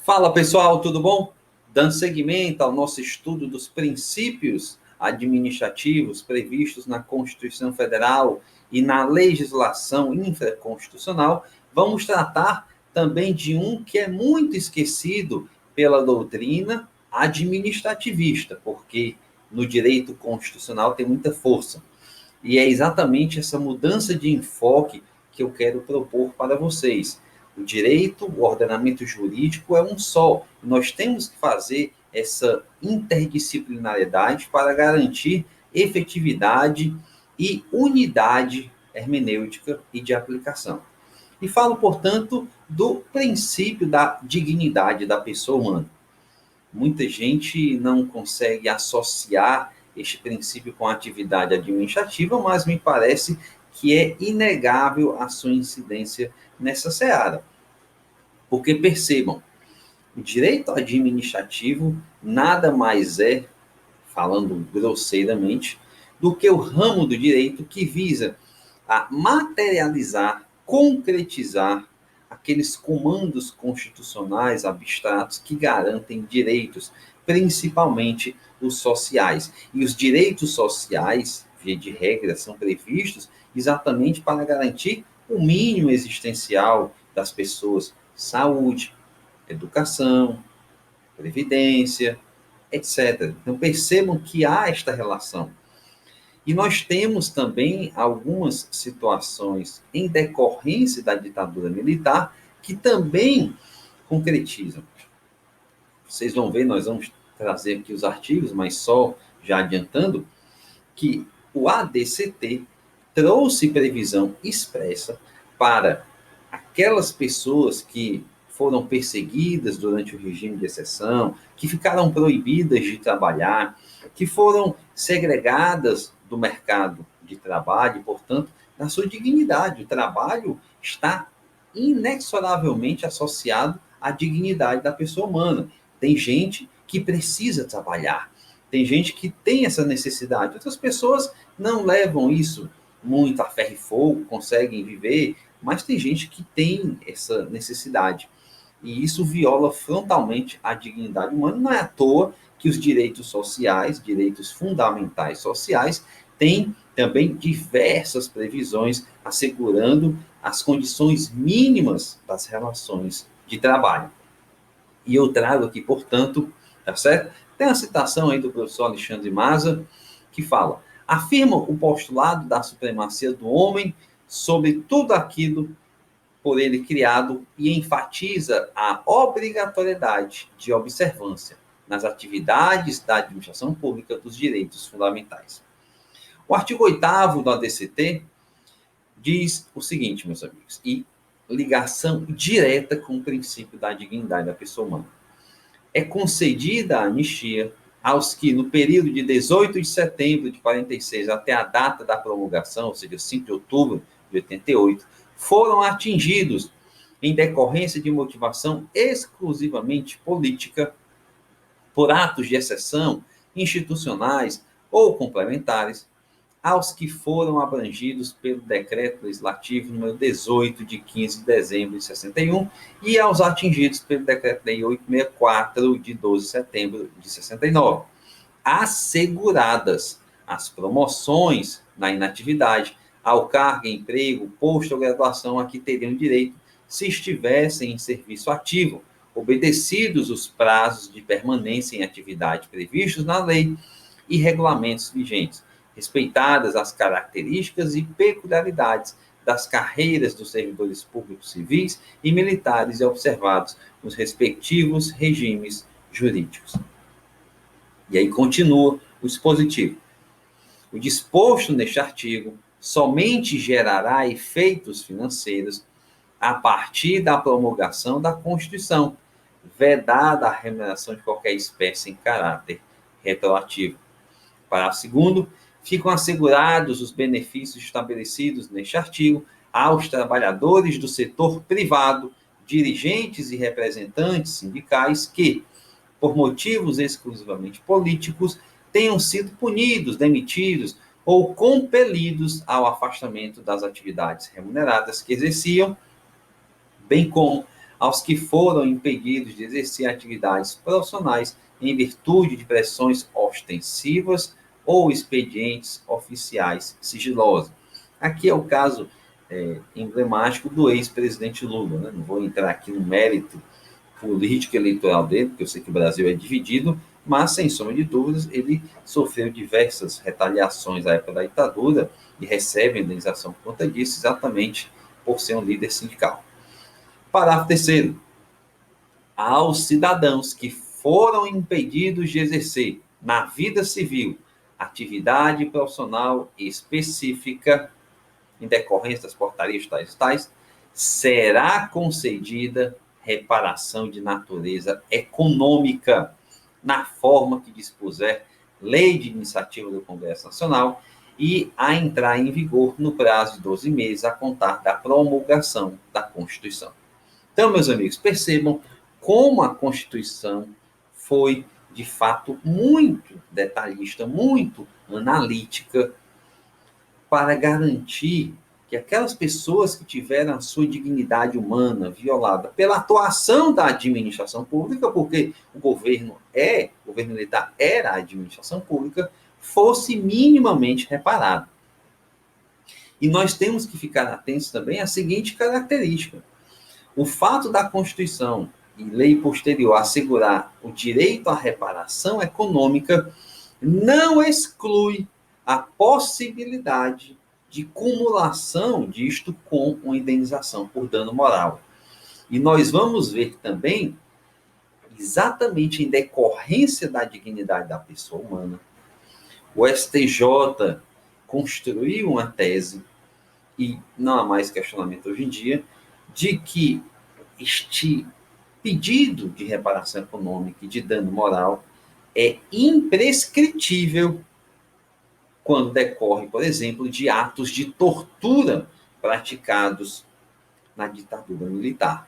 Fala pessoal, tudo bom? Dando seguimento ao nosso estudo dos princípios administrativos previstos na Constituição Federal e na legislação infraconstitucional, vamos tratar também de um que é muito esquecido pela doutrina administrativista, porque no direito constitucional tem muita força. E é exatamente essa mudança de enfoque que eu quero propor para vocês. O direito, o ordenamento jurídico é um só. Nós temos que fazer essa interdisciplinariedade para garantir efetividade e unidade hermenêutica e de aplicação. E falo, portanto, do princípio da dignidade da pessoa humana. Muita gente não consegue associar este princípio com a atividade administrativa, mas me parece que é inegável a sua incidência nessa seara. Porque percebam, o direito administrativo nada mais é, falando grosseiramente, do que o ramo do direito que visa a materializar, concretizar aqueles comandos constitucionais abstratos que garantem direitos, principalmente os sociais. E os direitos sociais, via de regra, são previstos exatamente para garantir o mínimo existencial das pessoas: saúde, educação, previdência, etc. Então percebam que há esta relação. E nós temos também algumas situações em decorrência da ditadura militar que também concretizam. Vocês vão ver, nós vamos trazer aqui os artigos, mas só já adiantando, que o ADCT trouxe previsão expressa para aquelas pessoas que foram perseguidas durante o regime de exceção, que ficaram proibidas de trabalhar, que foram segregadas do mercado de trabalho, e, portanto, da sua dignidade. O trabalho está inexoravelmente associado à dignidade da pessoa humana. Tem gente que precisa trabalhar, tem gente que tem essa necessidade. Outras pessoas não levam isso muito a ferro e fogo, conseguem viver, mas tem gente que tem essa necessidade. E isso viola frontalmente a dignidade humana. Não é à toa que os direitos sociais, direitos fundamentais sociais, têm também diversas previsões assegurando as condições mínimas das relações de trabalho. E eu trago aqui, portanto, tá certo? Tem uma citação aí do professor Alexandre Maza, que fala: afirma o postulado da supremacia do homem sobre tudo aquilo por ele criado e enfatiza a obrigatoriedade de observância nas atividades da administração pública dos direitos fundamentais. O artigo 8º do ADCT diz o seguinte, meus amigos, e ligação direta com o princípio da dignidade da pessoa humana. É concedida a anistia aos que, no período de 18 de setembro de 46 até a data da promulgação, ou seja, 5 de outubro de 88, foram atingidos em decorrência de motivação exclusivamente política, por atos de exceção institucionais ou complementares, aos que foram abrangidos pelo Decreto Legislativo número 18, de 15 de dezembro de 61, e aos atingidos pelo Decreto-Lei 864, de 12 de setembro de 69, asseguradas as promoções na inatividade, ao cargo, emprego, posto ou graduação a que teriam direito se estivessem em serviço ativo, obedecidos os prazos de permanência em atividade previstos na lei e regulamentos vigentes, respeitadas as características e peculiaridades das carreiras dos servidores públicos civis e militares e observados os respectivos regimes jurídicos. E aí continua o dispositivo. O disposto neste artigo somente gerará efeitos financeiros a partir da promulgação da Constituição, vedada a remuneração de qualquer espécie em caráter retroativo. Parágrafo 2º, ficam assegurados os benefícios estabelecidos neste artigo aos trabalhadores do setor privado, dirigentes e representantes sindicais que, por motivos exclusivamente políticos, tenham sido punidos, demitidos ou compelidos ao afastamento das atividades remuneradas que exerciam, bem como aos que foram impedidos de exercer atividades profissionais em virtude de pressões ostensivas ou expedientes oficiais sigilosos. Aqui é o caso emblemático do ex-presidente Lula, né? Não vou entrar aqui no mérito político eleitoral dele, porque eu sei que o Brasil é dividido, mas, sem sombra de dúvidas, ele sofreu diversas retaliações à época da ditadura e recebe indenização por conta disso, exatamente por ser um líder sindical. Parágrafo 3º. Aos cidadãos que foram impedidos de exercer, na vida civil, atividade profissional específica, em decorrência das portarias tais, será concedida reparação de natureza econômica, na forma que dispuser lei de iniciativa do Congresso Nacional e a entrar em vigor no prazo de 12 meses a contar da promulgação da Constituição. Então, meus amigos, percebam como a Constituição foi, de fato, muito detalhista, muito analítica, para garantir que aquelas pessoas que tiveram a sua dignidade humana violada pela atuação da administração pública, porque o governo militar era a administração pública, fosse minimamente reparado. E nós temos que ficar atentos também à seguinte característica: o fato da Constituição e lei posterior assegurar o direito à reparação econômica não exclui a possibilidade de cumulação disto com uma indenização por dano moral. E nós vamos ver também, exatamente em decorrência da dignidade da pessoa humana, o STJ construiu uma tese, e não há mais questionamento hoje em dia, de que este pedido de reparação econômica e de dano moral é imprescritível quando decorre, por exemplo, de atos de tortura praticados na ditadura militar.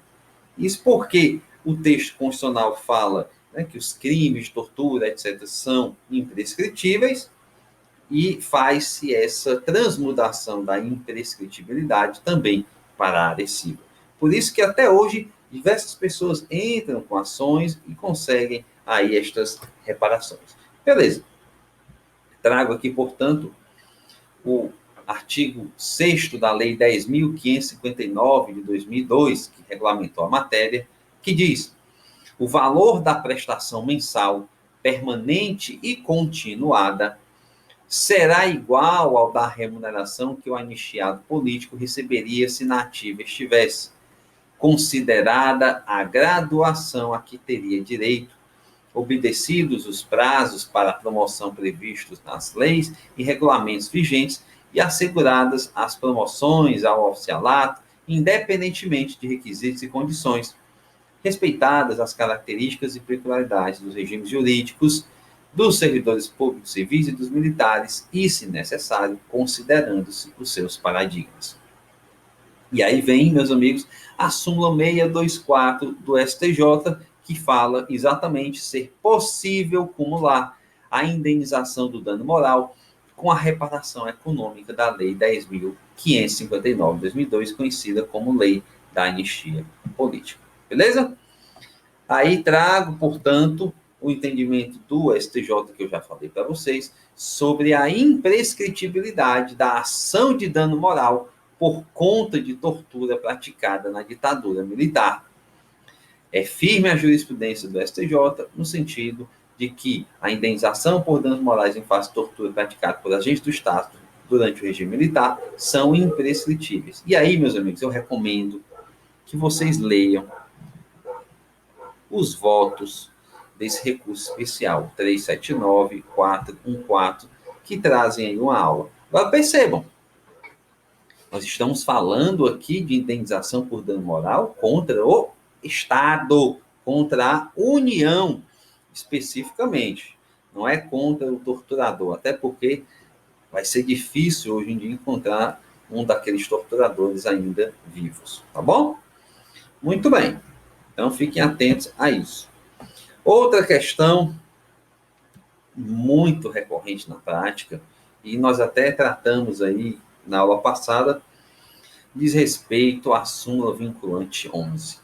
Isso porque o texto constitucional fala, né, que os crimes de tortura, etc., são imprescritíveis, e faz-se essa transmutação da imprescritibilidade também para a área civil. Por isso que até hoje diversas pessoas entram com ações e conseguem aí estas reparações. Beleza. Trago aqui, portanto, o artigo 6º da Lei 10.559 de 2002, que regulamentou a matéria, que diz: o valor da prestação mensal permanente e continuada será igual ao da remuneração que o anistiado político receberia se na ativa estivesse, considerada a graduação a que teria direito, obedecidos os prazos para a promoção previstos nas leis e regulamentos vigentes e asseguradas as promoções ao oficialato, independentemente de requisitos e condições, respeitadas as características e peculiaridades dos regimes jurídicos dos servidores públicos civis e dos militares e, se necessário, considerando-se os seus paradigmas. E aí vem, meus amigos, a súmula 624 do STJ, que fala exatamente ser possível cumular a indenização do dano moral com a reparação econômica da Lei 10.559 de 2002, conhecida como Lei da Anistia Política. Beleza? Aí trago, portanto, o entendimento do STJ, que eu já falei para vocês, sobre a imprescritibilidade da ação de dano moral por conta de tortura praticada na ditadura militar. É firme a jurisprudência do STJ no sentido de que a indenização por danos morais em face de tortura praticada por agentes do Estado durante o regime militar são imprescritíveis. E aí, meus amigos, eu recomendo que vocês leiam os votos desse recurso especial 379.414, que trazem aí uma aula. Agora percebam, nós estamos falando aqui de indenização por dano moral contra o Estado, contra a União, especificamente. Não é contra o torturador, até porque vai ser difícil hoje em dia encontrar um daqueles torturadores ainda vivos, tá bom? Muito bem. Então, fiquem atentos a isso. Outra questão muito recorrente na prática, e nós até tratamos aí na aula passada, diz respeito à súmula vinculante 11.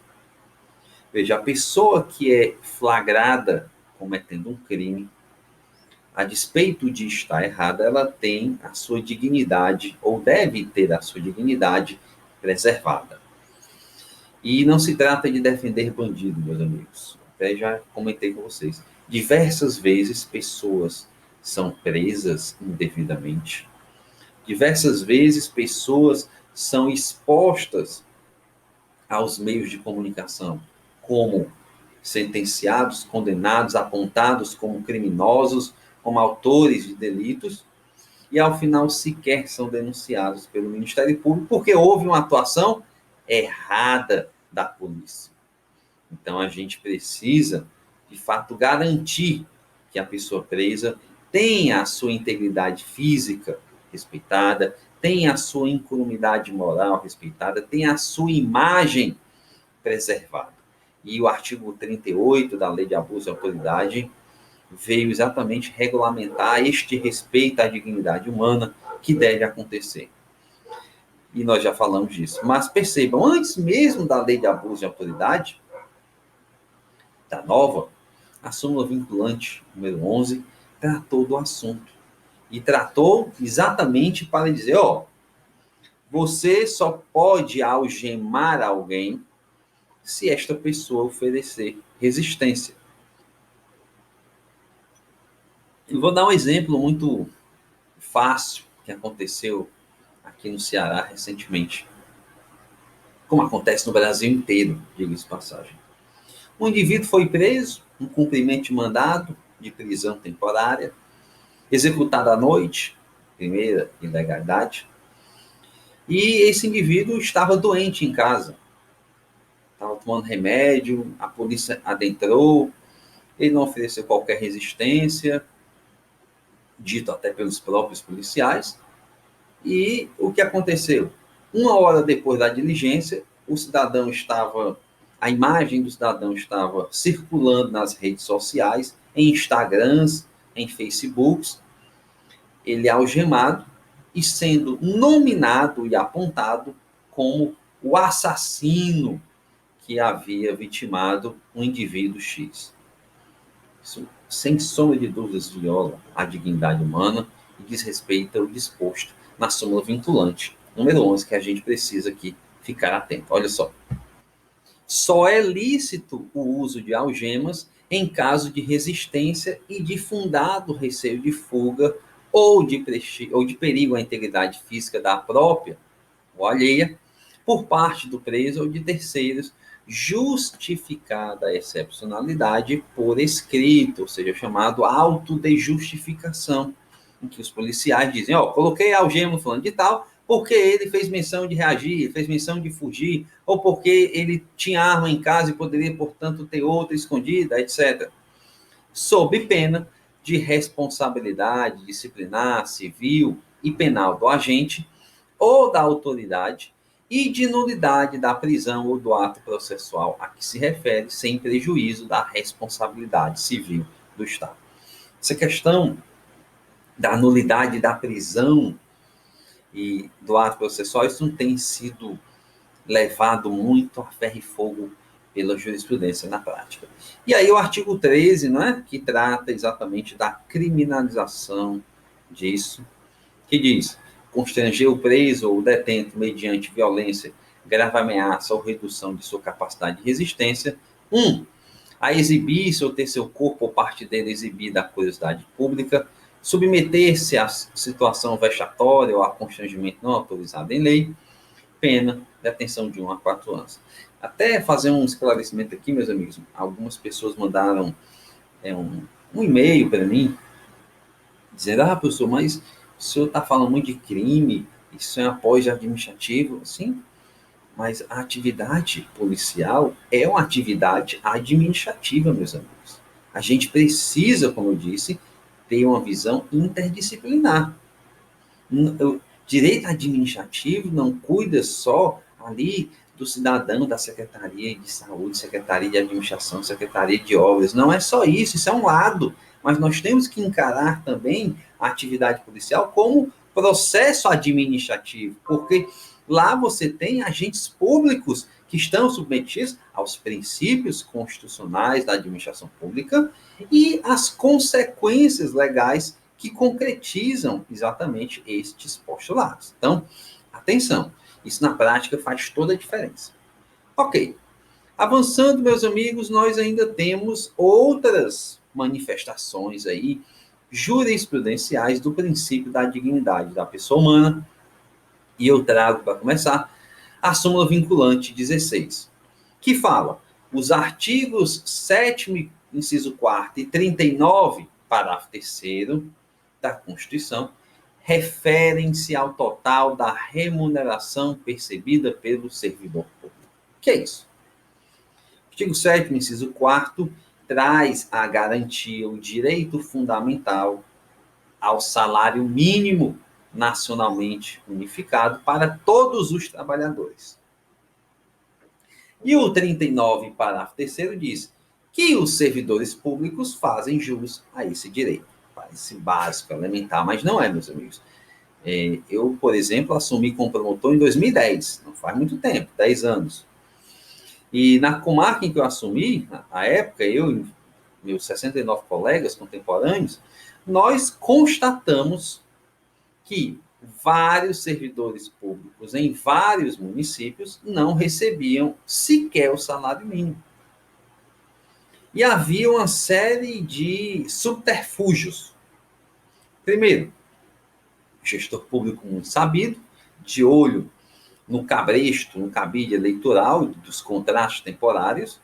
Veja, a pessoa que é flagrada cometendo um crime, a despeito de estar errada, ela tem a sua dignidade, ou deve ter a sua dignidade preservada. E não se trata de defender bandido, meus amigos. Até já comentei com vocês. Diversas vezes pessoas são presas indevidamente. Diversas vezes pessoas são expostas aos meios de comunicação como sentenciados, condenados, apontados como criminosos, como autores de delitos, e ao final sequer são denunciados pelo Ministério Público porque houve uma atuação errada da polícia. Então a gente precisa, de fato, garantir que a pessoa presa tenha a sua integridade física respeitada, tenha a sua incolumidade moral respeitada, tenha a sua imagem preservada. E o artigo 38 da Lei de Abuso de Autoridade veio exatamente regulamentar este respeito à dignidade humana que deve acontecer. E nós já falamos disso. Mas percebam, antes mesmo da Lei de Abuso de Autoridade, da nova, a súmula vinculante número 11 tratou do assunto. E tratou exatamente para dizer, ó, você só pode algemar alguém se esta pessoa oferecer resistência. Eu vou dar um exemplo muito fácil que aconteceu aqui no Ceará recentemente. Como acontece no Brasil inteiro, diga-se de passagem. Um indivíduo foi preso, um cumprimento de mandado de prisão temporária, executado à noite, primeira ilegalidade, e esse indivíduo estava doente em casa. Estava tomando remédio, a polícia adentrou, ele não ofereceu qualquer resistência, dito até pelos próprios policiais. E o que aconteceu? Uma hora depois da diligência, a imagem do cidadão estava circulando nas redes sociais, em Instagrams, em Facebooks, ele é algemado e sendo nominado e apontado como o assassino que havia vitimado um indivíduo X. Isso, sem sombra de dúvidas, viola a dignidade humana e desrespeita o disposto na súmula vinculante, número 11, que a gente precisa aqui ficar atento. Olha só. Só é lícito o uso de algemas em caso de resistência e de fundado receio de fuga ou de perigo à integridade física da própria ou alheia por parte do preso ou de terceiros, justificada a excepcionalidade por escrito, ou seja, chamado auto de justificação, em que os policiais dizem, ó, coloquei a algema no fulano de tal, porque ele fez menção de reagir, fez menção de fugir, ou porque ele tinha arma em casa e poderia, portanto, ter outra escondida, etc. Sob pena de responsabilidade disciplinar, civil e penal do agente ou da autoridade e de nulidade da prisão ou do ato processual a que se refere, sem prejuízo da responsabilidade civil do Estado. Essa questão da nulidade da prisão e do ato processual, isso não tem sido levado muito a ferro e fogo pela jurisprudência na prática. E aí o artigo 13, não é? Que trata exatamente da criminalização disso, que diz: constranger o preso ou o detento mediante violência, grave ameaça ou redução de sua capacidade de resistência. 1. A exibir-se ou ter seu corpo ou parte dele exibida à curiosidade pública, submeter-se à situação vexatória ou a constrangimento não autorizado em lei, pena, detenção de 1 a 4 anos. Até fazer um esclarecimento aqui, meus amigos, algumas pessoas mandaram um e-mail para mim, dizendo, professor, mas o senhor está falando muito de crime, isso é apoio administrativo, sim, mas a atividade policial é uma atividade administrativa, meus amigos. A gente precisa, como eu disse, ter uma visão interdisciplinar. O direito administrativo não cuida só ali do cidadão da Secretaria de Saúde, Secretaria de Administração, Secretaria de Obras. Não é só isso, isso é um lado. Mas nós temos que encarar também a atividade policial como processo administrativo, porque lá você tem agentes públicos que estão submetidos aos princípios constitucionais da administração pública e às consequências legais que concretizam exatamente estes postulados. Então, atenção, isso na prática faz toda a diferença. Ok, avançando, meus amigos, nós ainda temos outras manifestações aí jurisprudenciais do princípio da dignidade da pessoa humana, e eu trago, para começar, a súmula vinculante 16, que fala: os artigos 7º, inciso 4º e 39, parágrafo 3º da Constituição, referem-se ao total da remuneração percebida pelo servidor público. O que é isso? O artigo 7º, inciso 4º, traz a garantia, o direito fundamental ao salário mínimo nacionalmente unificado para todos os trabalhadores. E o 39, parágrafo 3º, diz que os servidores públicos fazem jus a esse direito. Parece básico, elementar, mas não é, meus amigos. Eu, por exemplo, assumi como promotor em 2010, não faz muito tempo, 10 anos. E na comarca em que eu assumi, na época, eu e meus 69 colegas contemporâneos, nós constatamos que vários servidores públicos em vários municípios não recebiam sequer o salário mínimo. E havia uma série de subterfúgios. Primeiro, o gestor público muito sabido, de olho no cabresto, no cabide eleitoral dos contratos temporários,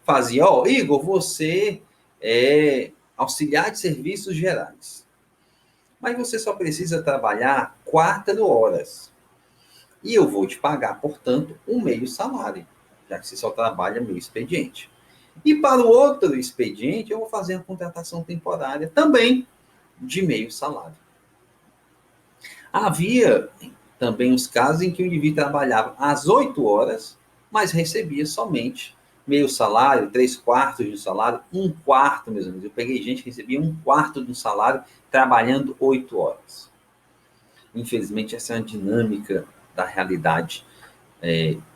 fazia: Igor, você é auxiliar de serviços gerais, mas você só precisa trabalhar 4 horas. E eu vou te pagar, portanto, um meio salário, já que você só trabalha meio expediente. E para o outro expediente, eu vou fazer a contratação temporária também de meio salário. Havia também os casos em que o indivíduo trabalhava às 8 horas, mas recebia somente meio salário, 3/4 do salário, 1/4, meus amigos. Eu peguei gente que recebia 1/4 do salário trabalhando 8 horas. Infelizmente, essa é uma dinâmica da realidade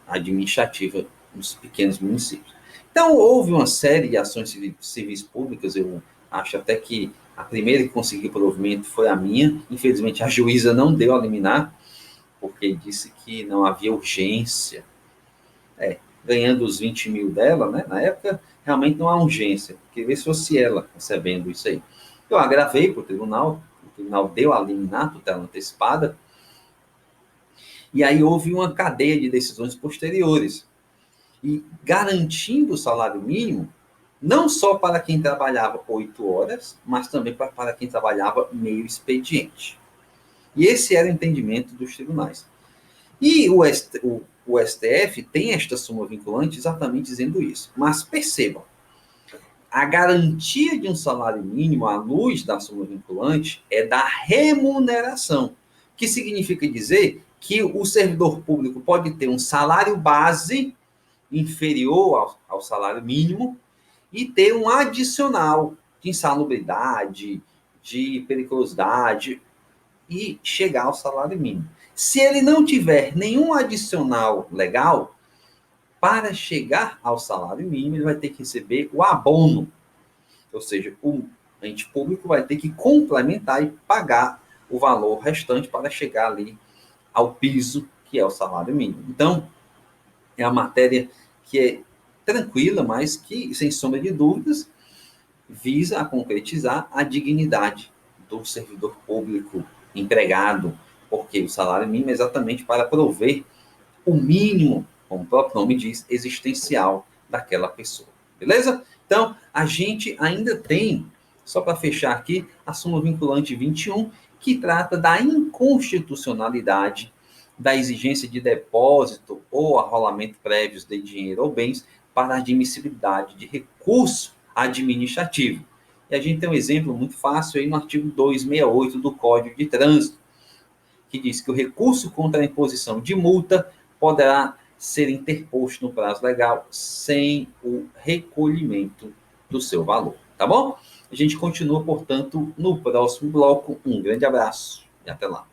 administrativa nos pequenos municípios. Então, houve uma série de ações civis públicas. Eu acho até que a primeira que conseguiu provimento foi a minha. Infelizmente, a juíza não deu a liminar, porque disse que não havia urgência. Ganhando os 20 mil dela, né, na época, realmente não há urgência. Queria ver se fosse ela recebendo isso aí. Eu agravei para o tribunal deu a liminar, tutela antecipada, e aí houve uma cadeia de decisões posteriores, e garantindo o salário mínimo, não só para quem trabalhava 8 horas, mas também para quem trabalhava meio expediente. E esse era o entendimento dos tribunais. E o STF tem esta súmula vinculante exatamente dizendo isso. Mas percebam, a garantia de um salário mínimo, à luz da súmula vinculante, é da remuneração, que significa dizer que o servidor público pode ter um salário base inferior ao salário mínimo e ter um adicional de insalubridade, de periculosidade e chegar ao salário mínimo. Se ele não tiver nenhum adicional legal, para chegar ao salário mínimo, ele vai ter que receber o abono. Ou seja, o ente público vai ter que complementar e pagar o valor restante para chegar ali ao piso, que é o salário mínimo. Então, é uma matéria que é tranquila, mas que, sem sombra de dúvidas, visa a concretizar a dignidade do servidor público empregado, porque o salário mínimo é exatamente para prover o mínimo, como o próprio nome diz, existencial daquela pessoa. Beleza? Então, a gente ainda tem, só para fechar aqui, a súmula vinculante 21, que trata da inconstitucionalidade da exigência de depósito ou arrolamento prévios de dinheiro ou bens para a admissibilidade de recurso administrativo. E a gente tem um exemplo muito fácil aí no artigo 268 do Código de Trânsito, que diz que o recurso contra a imposição de multa poderá ser interposto no prazo legal sem o recolhimento do seu valor. Tá bom? A gente continua, portanto, no próximo bloco. Um grande abraço e até lá.